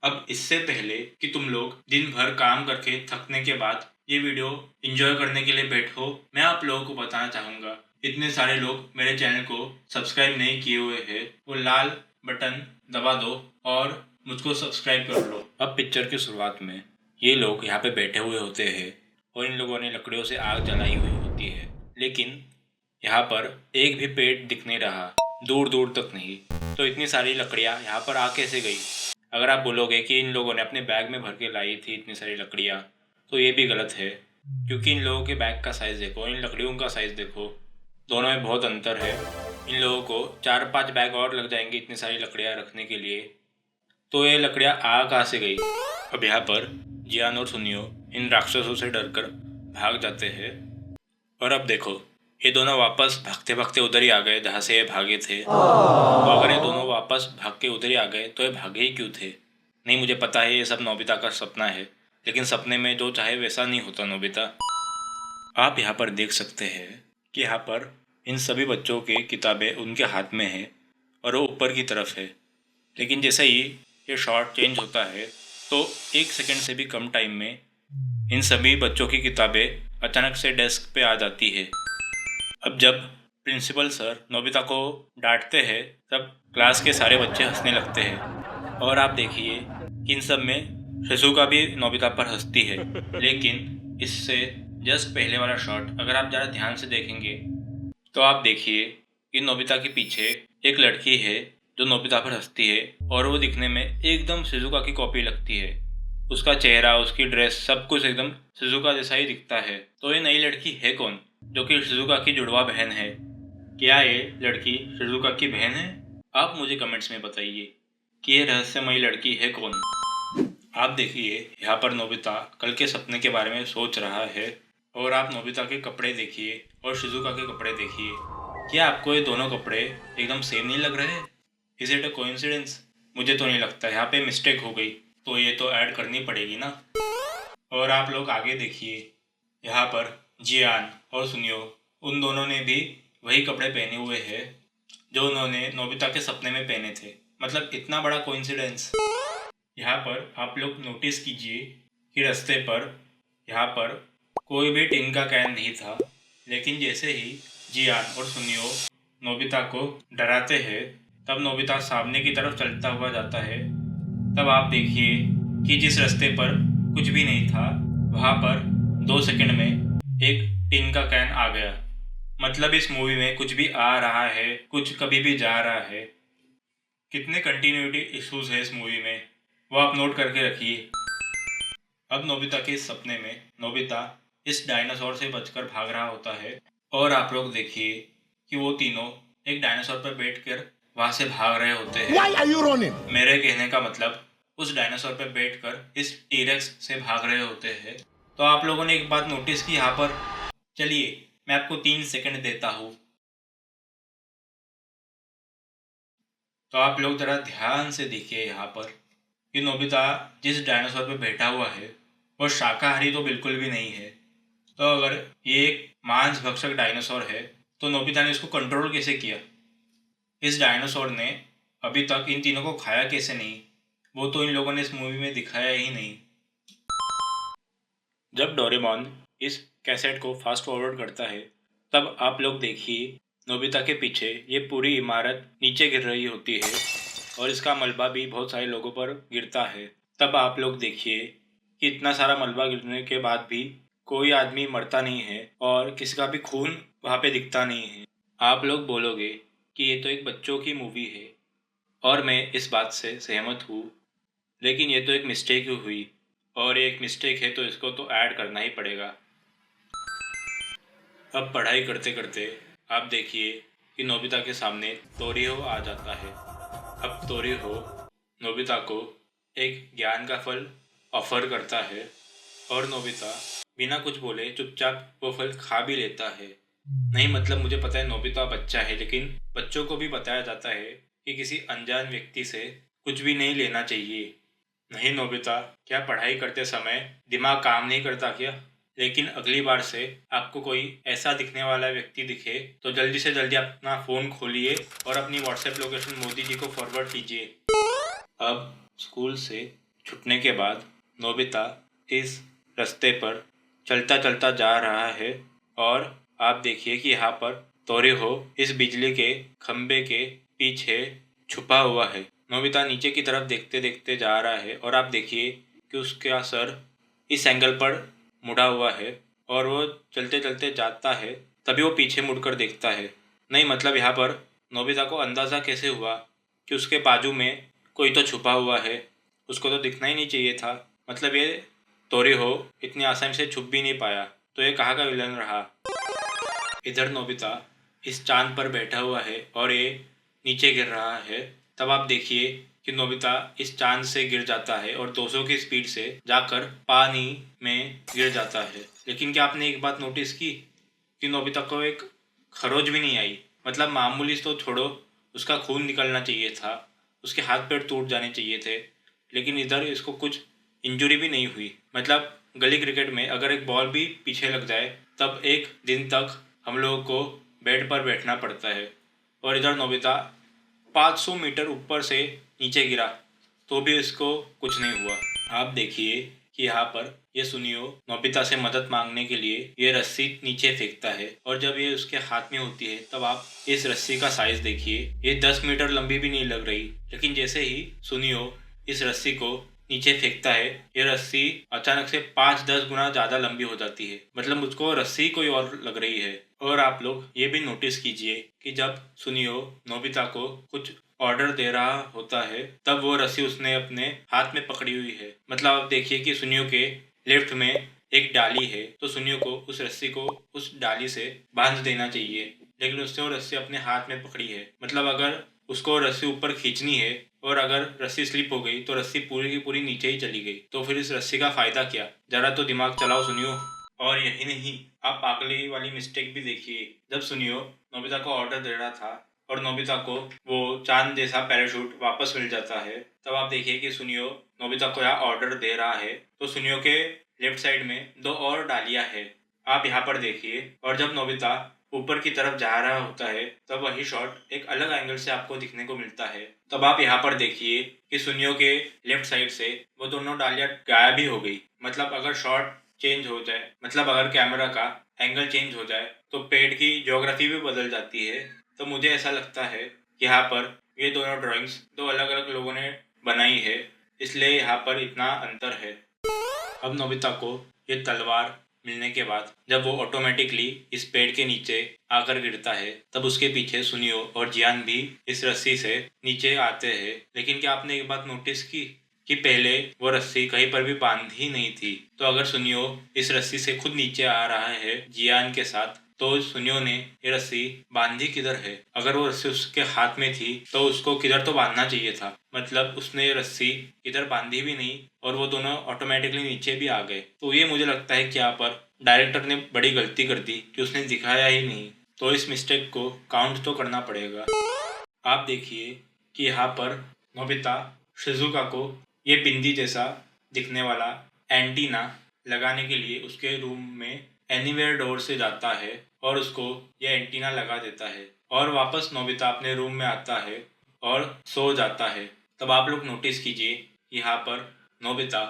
अब इससे पहले कि तुम लोग दिन भर काम करके थकने के बाद ये वीडियो एंजॉय करने के लिए बैठो, मैं आप लोगों को बताना चाहूँगा, इतने सारे लोग मेरे चैनल को सब्सक्राइब नहीं किए हुए हैं, वो लाल बटन दबा दो और मुझको सब्सक्राइब कर लो। अब पिक्चर की शुरुआत में ये लोग यहाँ पे बैठे हुए होते हैं और इन लोगों ने लकड़ियों से आग जलाई हुई होती है, लेकिन यहाँ पर एक भी पेड़ दिख नहीं रहा, दूर दूर तक नहीं। तो इतनी सारी लकड़ियाँ यहाँ पर आ कैसे गई? अगर आप बोलोगे कि इन लोगों ने अपने बैग में भर के लाई थी इतनी सारी लकड़ियाँ, तो ये भी गलत है, क्योंकि इन लोगों के बैग का साइज़ देखो, इन लकड़ियों का साइज़ देखो, दोनों में बहुत अंतर है। इन लोगों को 4-5 बैग और लग जाएंगे इतनी सारी लकड़ियाँ रखने के लिए। तो ये लकड़ियाँ आ कहाँ से गई? अब यहाँ पर जियान और सुनियो इन राक्षसों से डरकर भाग जाते हैं और अब देखो ये दोनों वापस भागते भागते उधर ही आ गए जहाँ से ये भागे थे। तो अगर ये दोनों वापस भाग के उधर ही आ गए तो ये भागे ही क्यों थे? नहीं, मुझे पता है ये सब नोबिता का सपना है, लेकिन सपने में जो चाहे वैसा नहीं होता नोबिता। आप यहाँ पर देख सकते हैं कि यहाँ पर इन सभी बच्चों की किताबें उनके हाथ में है और वो ऊपर की तरफ है, लेकिन जैसे ही ये शॉट चेंज होता है तो 1 सेकंड से भी कम टाइम में इन सभी बच्चों की किताबें अचानक से डेस्क पे आ जाती है। अब जब प्रिंसिपल सर नोबिता को डांटते हैं तब क्लास के सारे बच्चे हंसने लगते हैं और आप देखिए कि इन सब में शिजुका भी नोबिता पर हंसती है, लेकिन इससे जस्ट पहले वाला शॉट अगर आप ज़रा ध्यान से देखेंगे तो आप देखिए कि नोबिता के पीछे एक लड़की है जो नोबिता पर हंसती है और वो दिखने में एकदम शिजुका की कॉपी लगती है। उसका चेहरा, उसकी ड्रेस, सब कुछ एकदम शिजुका जैसा ही दिखता है। तो ये नई लड़की है कौन, जो कि शिजुका की जुड़वा बहन है? क्या ये लड़की शिजुका की बहन है? आप मुझे कमेंट्स में बताइए कि ये रहस्यमयी लड़की है कौन। आप देखिए यहाँ पर नोबिता कल के सपने के बारे में सोच रहा है और आप नोबिता के कपड़े देखिए और शिजुका के कपड़े देखिए। क्या आपको ये दोनों कपड़े एकदम सेम नहीं लग रहे? Is it a coincidence? मुझे तो नहीं लगता, यहाँ पे मिस्टेक हो गई, तो ये तो ऐड करनी पड़ेगी ना। और आप लोग आगे देखिए, यहाँ पर जियान और सुनियो उन दोनों ने भी वही कपड़े पहने हुए हैं जो उन्होंने नोबिता के सपने में पहने थे। मतलब इतना बड़ा कोइंसिडेंस। यहाँ पर आप लोग नोटिस कीजिए कि रास्ते पर यहाँ पर कोई भी टिन का कैन नहीं था, लेकिन जैसे ही जियान और सुनियो नोबिता को डराते हैं तब नोबिता सामने की तरफ चलता हुआ जाता है। तब आप देखिए कि जिस रास्ते पर कुछ भी नहीं था वहाँ पर 2 सेकंड में एक टिन का कैन आ गया। मतलब इस मूवी में कुछ भी आ रहा है, कुछ कभी भी जा रहा है। कितने कंटिन्यूटी इश्यूज है इस मूवी में, वो आप नोट करके रखिए। अब नोबिता के इस सपने में नोबिता इस डायनासोर से बचकर भाग रहा होता है और आप लोग देखिए कि वो तीनों एक डायनासोर पर बैठकर वहां से भाग रहे होते हैं। Why are you running? मेरे कहने का मतलब उस डायनासोर पर बैठकर इस टीरेक्स से भाग रहे होते हैं। तो आप लोगों ने एक बात नोटिस की यहाँ पर? चलिए मैं आपको 3 सेकंड देता हूँ, तो आप लोग जरा ध्यान से देखिए यहाँ पर कि नोबिता जिस डायनासोर पर बैठा हुआ है वो शाकाहारी तो बिल्कुल भी नहीं है। तो अगर ये एक मांस भक्षक डायनासोर है तो नोबिता ने इसको कंट्रोल कैसे किया? इस डायनासोर ने अभी तक इन तीनों को खाया कैसे नहीं? वो तो इन लोगों ने इस मूवी में दिखाया ही नहीं। जब डोरेमोन इस कैसेट को फास्ट फॉरवर्ड करता है तब आप लोग देखिए नोबिता के पीछे ये पूरी इमारत नीचे गिर रही होती है और इसका मलबा भी बहुत सारे लोगों पर गिरता है। तब आप लोग देखिए कि इतना सारा मलबा गिरने के बाद भी कोई आदमी मरता नहीं है और किसी का भी खून वहाँ पे दिखता नहीं है। आप लोग बोलोगे कि ये तो एक बच्चों की मूवी है और मैं इस बात से सहमत हूँ, लेकिन ये तो एक मिस्टेक ही हुई और एक मिस्टेक है तो इसको तो ऐड करना ही पड़ेगा। अब पढ़ाई करते करते आप देखिए कि नोबिता के सामने तोरियो आ जाता है। अब तोरियो नोबिता को एक ज्ञान का फल ऑफर करता है और नोबिता बिना कुछ बोले चुपचाप वो फल खा भी लेता है। नहीं, मतलब मुझे पता है नोबिता बच्चा है, लेकिन बच्चों को भी बताया जाता है कि किसी अनजान व्यक्ति से कुछ भी नहीं लेना चाहिए। नहीं नोबिता, क्या पढ़ाई करते समय दिमाग काम नहीं करता क्या? लेकिन अगली बार से आपको कोई ऐसा दिखने वाला व्यक्ति दिखे तो जल्दी से जल्दी अपना फ़ोन खोलिए और अपनी व्हाट्सएप लोकेशन मोदी जी को फॉरवर्ड कीजिए। अब स्कूल से छूटने के बाद नोबिता इस रास्ते पर चलता चलता जा रहा है और आप देखिए कि यहाँ पर तोरिहो इस बिजली के खंबे के पीछे छुपा हुआ है। नोबिता नीचे की तरफ देखते देखते जा रहा है और आप देखिए कि उसका सर इस एंगल पर मुड़ा हुआ है और वो चलते चलते जाता है। तभी वो पीछे मुड़कर देखता है। नहीं मतलब यहाँ पर नोबिता को अंदाज़ा कैसे हुआ कि उसके बाजू में कोई तो छुपा हुआ है। उसको तो दिखना ही नहीं चाहिए था। मतलब ये तोरिहो इतनी आसानी से छुप भी नहीं पाया, तो ये कहाँ का विलन रहा। इधर नोबिता इस चांद पर बैठा हुआ है और ये नीचे गिर रहा है। तब आप देखिए कि नोबिता इस चांद से गिर जाता है और 200 की स्पीड से जाकर पानी में गिर जाता है। लेकिन क्या आपने एक बात नोटिस की कि नोबिता को एक खरोच भी नहीं आई। मतलब मामूली तो छोड़ो, उसका खून निकलना चाहिए था, उसके हाथ पैर टूट जाने चाहिए थे, लेकिन इधर इसको कुछ इंजरी भी नहीं हुई। मतलब गली क्रिकेट में अगर एक बॉल भी पीछे लग जाए तब एक दिन तक हम लोगों को बेड पर बैठना पड़ता है। और इधर नोबिता 500 मीटर ऊपर से नीचे गिरा तो भी इसको कुछ नहीं हुआ। आप देखिए कि यहाँ पर ये सुनियो नोबिता से मदद मांगने के लिए ये रस्सी नीचे फेंकता है और जब ये उसके हाथ में होती है तब आप इस रस्सी का साइज देखिए। ये 10 मीटर लंबी भी नहीं लग रही, लेकिन जैसे ही सुनियो इस रस्सी को नीचे फेंकता है ये रस्सी अचानक से 5-10 गुना ज़्यादा लंबी हो जाती है। मतलब मुझको रस्सी कोई और लग रही है। और आप लोग ये भी नोटिस कीजिए कि जब सुनियो नोबिता को कुछ ऑर्डर दे रहा होता है तब वो रस्सी उसने अपने हाथ में पकड़ी हुई है। मतलब आप देखिए कि सुनियो के लेफ्ट में एक डाली है तो सुनियो को उस रस्सी को उस डाली से बांध देना चाहिए, लेकिन उसने वो रस्सी अपने हाथ में पकड़ी है। मतलब अगर उसको रस्सी ऊपर खींचनी है और अगर रस्सी स्लिप हो गई तो रस्सी पूरी की पूरी नीचे ही चली गई, तो फिर इस रस्सी का फायदा क्या। जरा तो दिमाग चलाओ सुनियो। और यही नहीं, आप पागली वाली मिस्टेक भी देखिए। जब सुनियो नोबिता को ऑर्डर दे रहा था और नोबिता को वो चांद जैसा पैराशूट वापस मिल जाता है, तब आप देखिए कि सुनियो नोबिता को यहाँ ऑर्डर दे रहा है तो सुनियो के लेफ्ट साइड में 2 और डालियाँ है। आप यहाँ पर देखिए। और जब नोबिता ऊपर की तरफ जा रहा होता है तब वही शॉट एक अलग एंगल से आपको दिखने को मिलता है। तब आप यहाँ पर देखिए कि सुनियो के लेफ्ट साइड से वो दोनों डालियाँ गायब ही हो गई। मतलब अगर शॉट चेंज हो जाए, मतलब अगर कैमरा का एंगल चेंज हो जाए तो पेड़ की ज्योग्राफी भी बदल जाती है। तो मुझे ऐसा लगता है कि यहाँ पर ये दोनों ड्राइंग्स 2 अलग अलग लोगों ने बनाई है, इसलिए यहाँ पर इतना अंतर है। अब नोबिता को ये तलवार मिलने के बाद जब वो ऑटोमेटिकली इस पेड़ के नीचे आकर गिरता है तब उसके पीछे सुनियो और जियान भी इस रस्सी से नीचे आते हैं। लेकिन क्या आपने एक बात नोटिस की कि पहले वो रस्सी कहीं पर भी बांधी नहीं थी। तो अगर सुनियो इस रस्सी से खुद नीचे आ रहा है जियान के साथ, तो सुनियो ने ये रस्सी बांधी किधर है। अगर वो रस्सी उसके हाथ में थी तो उसको किधर तो बांधना चाहिए था। मतलब उसने ये रस्सी इधर बांधी भी नहीं और वो दोनों ऑटोमेटिकली नीचे भी आ गए। तो ये मुझे लगता है कि यहाँ पर डायरेक्टर ने बड़ी गलती कर दी कि उसने दिखाया ही नहीं। तो इस मिस्टेक को काउंट तो करना पड़ेगा। आप देखिए कि यहाँ पर नोबिता शिजुका को ये बिंदी जैसा दिखने वाला एंटीना लगाने के लिए उसके रूम में एनीवेयर डोर से जाता है और उसको ये एंटीना लगा देता है और वापस नोबिता अपने रूम में आता है और सो जाता है। तब आप लोग नोटिस कीजिए यहाँ पर नोबिता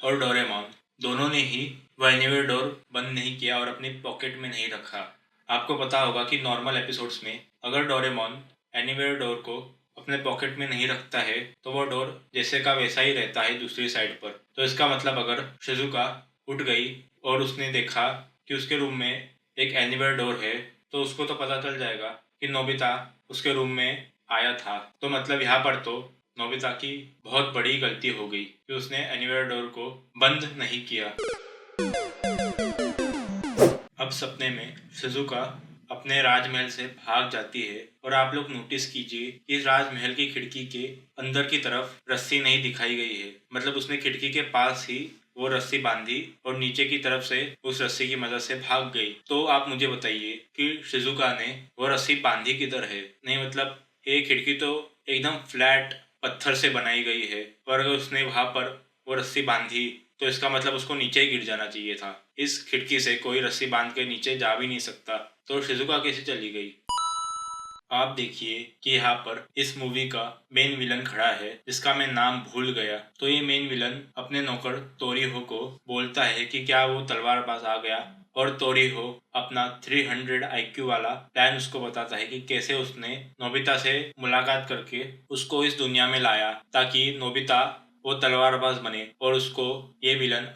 और डोरेमोन दोनों ने ही वह एनीवेयर डोर बंद नहीं किया और अपनी पॉकेट में नहीं रखा। आपको पता होगा कि नॉर्मल एपिसोड्स में अगर डोरेमोन एनीवेयर डोर को अपने पॉकेट में नहीं रखता है तो वो डोर जैसे का वैसा ही रहता है दूसरी साइड पर। तो इसका मतलब अगर शिजुका उठ गई और उसने देखा कि उसके रूम में एक एनीवेयर डोर है तो उसको तो पता चल जाएगा कि नोबिता उसके रूम में आया था। तो मतलब यहाँ पर तो नोबिता की बहुत बड़ी गलती हो गई कि उसने एनीवेयर डोर को बंद नहीं किया। अब सपने में शिजुका अपने राजमहल से भाग जाती है और आप लोग नोटिस कीजिए कि इस राजमहल की खिड़की के अंदर की तरफ रस्सी नहीं दिखाई गई है। मतलब उसने खिड़की के पास ही वो रस्सी बांधी और नीचे की तरफ से उस रस्सी की मदद से भाग गई। तो आप मुझे बताइए कि शिजुका ने वो रस्सी बांधी किधर है। नहीं मतलब ये खिड़की तो एकदम फ्लैट पत्थर से बनाई गई है और अगर उसने वहां पर वो रस्सी बांधी तो इसका मतलब उसको नीचे ही गिर जाना चाहिए था। इस खिड़की से कोई रस्सी बांध के नीचे जा भी नहीं सकता, तो शिजुका कैसे चली गई। आप देखिए कि यहाँ पर इस मूवी का मेन विलन खड़ा है जिसका मैं नाम भूल गया। तो ये मेन विलन अपने नौकर तोरीहो को बोलता है कि क्या वो तलवारबाज आ गया, और तोरीहो अपना 300 IQ वाला प्लान उसको बताता है कि कैसे उसने नोबिता से मुलाकात करके उसको इस दुनिया में लाया ताकि नोबिता वो तलवारबाज बने और उसको ये विलन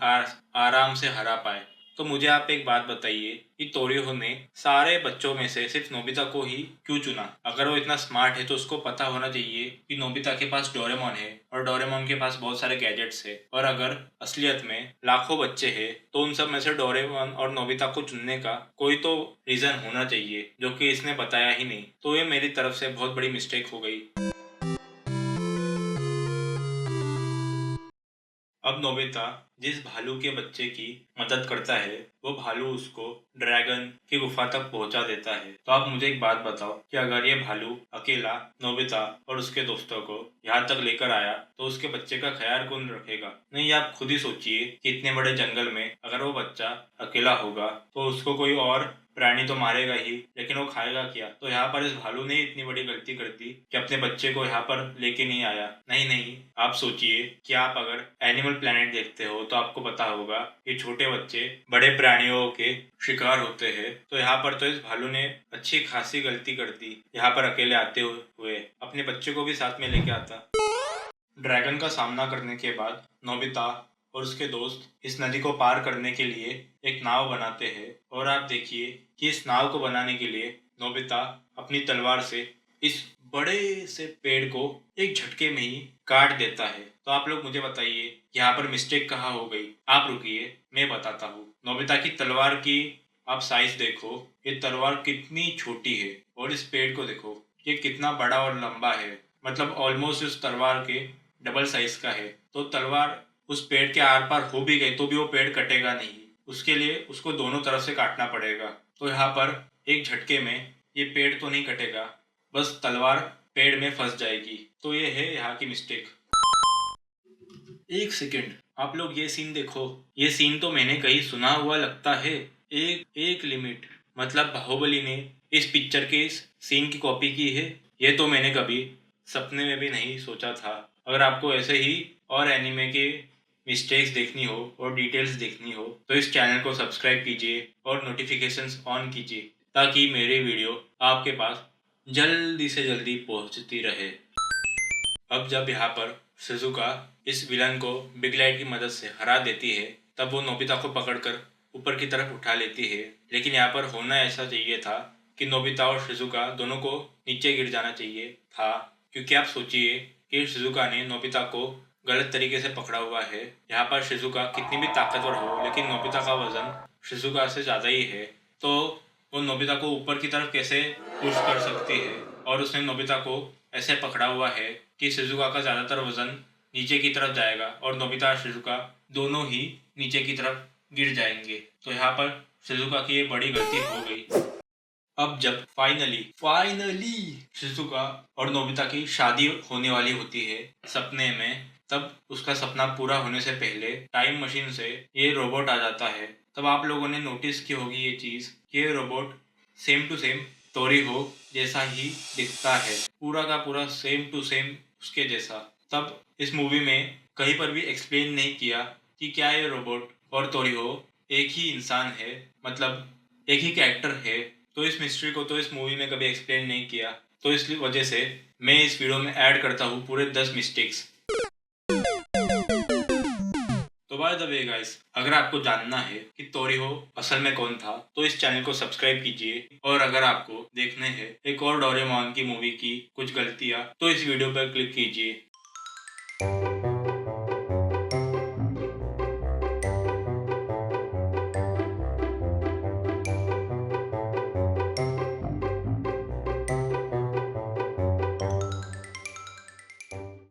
आराम से हरा पाए। तो मुझे आप एक बात बताइए कि तोरियो ने सारे बच्चों में से सिर्फ नोबिता को ही क्यों चुना? अगर वो इतना स्मार्ट है तो उसको पता होना चाहिए कि नोबिता के पास डोरेमोन है और डोरेमोन के पास बहुत सारे गैजेट्स है, और अगर असलियत में लाखों बच्चे हैं तो उन सब में से डोरेमोन और नोबिता को चुनने का कोई तो रीजन होना चाहिए, जो कि इसने बताया ही नहीं। तो ये मेरी तरफ से बहुत बड़ी मिस्टेक हो गई। अब नोबिता जिस भालू के बच्चे की मदद करता है वो भालू उसको ड्रैगन की गुफा तक पहुंचा देता है। तो आप मुझे एक बात बताओ कि अगर ये भालू अकेला नोबिता और उसके दोस्तों को यहाँ तक लेकर आया तो उसके बच्चे का ख्याल कौन रखेगा? नहीं, आप खुद ही सोचिए कि इतने बड़े जंगल में अगर वो बच्चा अकेला होगा तो उसको कोई और प्राणी तो मारेगा ही, लेकिन वो खाएगा क्या? तो यहाँ पर इस भालू ने इतनी बड़ी गलती कर दी कि अपने बच्चे को यहाँ पर लेके नहीं आया। नहीं नहीं, आप सोचिए कि आप अगर एनिमल प्लेनेट देखते हो तो आपको पता होगा कि छोटे बच्चे बड़े प्राणियों के शिकार होते हैं। तो यहाँ पर तो इस भालू ने अच्छी खासी गलती कर दी, यहाँ पर अकेले आते हुए अपने बच्चे को भी साथ में लेके आता। ड्रैगन का सामना करने के बाद नोबिता और उसके दोस्त इस नदी को पार करने के लिए एक नाव बनाते हैं, और आप देखिए कि इस नाव को बनाने के लिए नोबिता अपनी तलवार से इस बड़े से पेड़ को एक झटके में ही काट देता है। तो आप लोग मुझे बताइए यहाँ पर मिस्टेक कहाँ हो गई? आप रुकिए, मैं बताता हूँ। नोबिता की तलवार की आप साइज देखो, ये तलवार कितनी छोटी है, और इस पेड़ को देखो ये कितना बड़ा और लंबा है, मतलब ऑलमोस्ट उस तलवार के डबल साइज का है। तो तलवार उस पेड़ के आर पार हो भी गई तो भी वो पेड़ कटेगा नहीं, उसके लिए उसको दोनों तरफ से काटना पड़ेगा। तो यहाँ पर एक झटके में ये पेड़ तो नहीं कटेगा, बस तलवार पेड़ में फंस जाएगी। तो ये है यहाँ की मिस्टेक। एक सेकेंड, आप लोग ये सीन देखो, ये सीन तो मैंने कहीं सुना हुआ लगता है। एक एक लिमिट, मतलब बाहुबली ने इस पिक्चर के इस सीन की कॉपी की है? ये तो मैंने कभी सपने में भी नहीं सोचा था। अगर आपको ऐसे ही और एनिमे के मिस्टेक्स देखनी हो और डिटेल्स देखनी हो तो इस चैनल को सब्सक्राइब कीजिए और नोटिफिकेशंस ऑन कीजिए ताकि मेरे वीडियो आपके पास जल्दी से जल्दी पहुंचती रहे। अब जब यहाँ पर शिजुका इस विलन को बिग लाइट की मदद से हरा देती है तब वो नोबिता को पकड़कर ऊपर की तरफ उठा लेती है, लेकिन यहाँ पर होना ऐसा चाहिए था कि नोबिता और शिजुका दोनों को नीचे गिर जाना चाहिए था, क्योंकि आप सोचिए कि शिजुका ने नोबिता को गलत तरीके से पकड़ा हुआ है। यहाँ पर शिजुका कितनी भी ताकतवर हो लेकिन नोबिता का वजन शिजुका से ज़्यादा ही है, तो वो नोबिता को ऊपर की तरफ कैसे पुश कर सकती है? और उसने नोबिता को ऐसे पकड़ा हुआ है कि शिजुका का ज़्यादातर वजन नीचे की तरफ जाएगा और नोबिता और शिजुका दोनों ही नीचे की तरफ गिर जाएंगे। तो यहाँ पर शिजुका की ये बड़ी गलती हो गई। अब जब फाइनली शिजुका और नोबिता की शादी होने वाली होती है सपने में, तब उसका सपना पूरा होने से पहले टाइम मशीन से ये रोबोट आ जाता है। तब आप लोगों ने नोटिस की होगी ये चीज़ कि ये रोबोट सेम टू सेम तोरीहो जैसा ही दिखता है, पूरा का पूरा सेम टू सेम उसके जैसा। तब इस मूवी में कहीं पर भी एक्सप्लेन नहीं किया कि क्या ये रोबोट और तोरीहो एक ही इंसान है, मतलब एक ही कैरेक्टर है। तो इस मिस्ट्री को तो इस मूवी में कभी एक्सप्लेन नहीं किया, तो इस वजह से मैं इस वीडियो में ऐड करता हूँ पूरे 10 मिस्टेक्स। तो बाय द वे गाइस, अगर आपको जानना है कि तोरीहो असल में कौन था तो इस चैनल को सब्सक्राइब कीजिए, और अगर आपको देखने हैं एक और डोरेमोन की मूवी की कुछ गलतियाँ तो इस वीडियो पर क्लिक कीजिए।